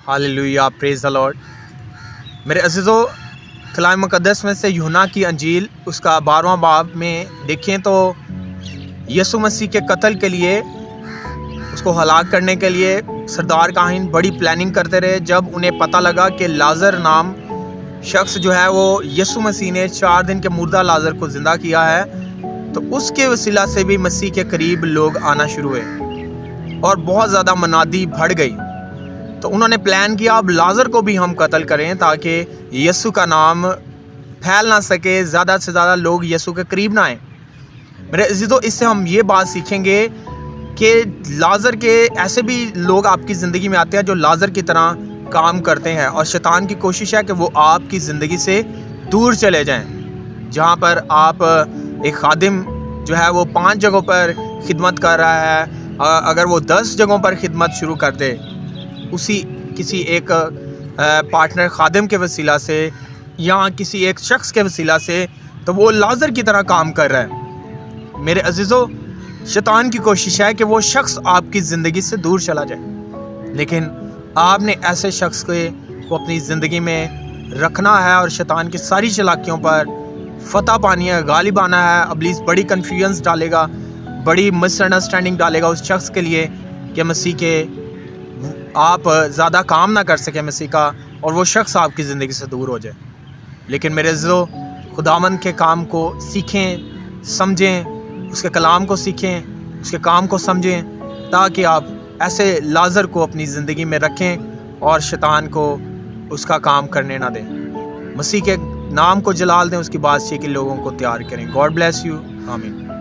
Hallelujah, praise the Lord. मेरे अज़ीज़ों, कलाम मुक़द्दस में से यूहन्ना की अंजील उसका 12वां बाब में देखें तो यीशु मसीह के कत्ल के लिए, उसको हलाक करने के लिए सरदार काहिन बड़ी प्लानिंग करते रहे। जब उन्हें पता लगा कि लाज़र नाम शख्स जो है वो यीशु मसीह ने 4 दिन के मुर्दा लाज़र को ज़िंदा किया है, तो उसके वसीला से भी मसीह के करीब लोग आना शुरू हुए और बहुत ज़्यादा मनादी बढ़ गई। तो उन्होंने प्लान किया अब लाज़र को भी हम कत्ल करें ताकि यीशु का नाम फैल ना सके, ज़्यादा से ज़्यादा लोग यीशु के करीब ना आए। मेरे अज़ीज़ों, इससे हम ये बात सीखेंगे कि लाज़र के ऐसे भी लोग आपकी ज़िंदगी में आते हैं जो लाज़र की तरह काम करते हैं, और शैतान की कोशिश है कि वो आपकी ज़िंदगी से दूर चले जाएं। जहाँ पर आप एक खादिम जो है वो 5 जगहों पर खिदमत कर रहा है, अगर वो 10 जगहों पर खिदमत शुरू कर दे उसी किसी एक पार्टनर खादिम के वसीला से या किसी एक शख्स के वसीला से, तो वो लाज़र की तरह काम कर रहा है। मेरे अज़ीज़ों, शैतान की कोशिश है कि वो शख्स आपकी ज़िंदगी से दूर चला जाए, लेकिन आपने ऐसे शख्स को अपनी ज़िंदगी में रखना है और शैतान की सारी चालाकियों पर फतह पानी है, गालिब आना है। इब्लीस बड़ी कन्फ्यूजन्स डालेगा, बड़ी मिसअंडरस्टैंडिंग डालेगा उस शख्स के लिए कि मसीह के आप ज़्यादा काम ना कर सकें मसीह का, और वो शख्स आपकी ज़िंदगी से दूर हो जाए। लेकिन मेरे अज़ीज़ों, खुदावंद के काम को सीखें, समझें, उसके कलाम को सीखें, उसके काम को समझें, ताकि आप ऐसे लाज़र को अपनी ज़िंदगी में रखें और शैतान को उसका काम करने ना दें। मसीह के नाम को जलाल दें, उसकी बादशाही के लोगों को तैयार करें। God bless you. आमीन।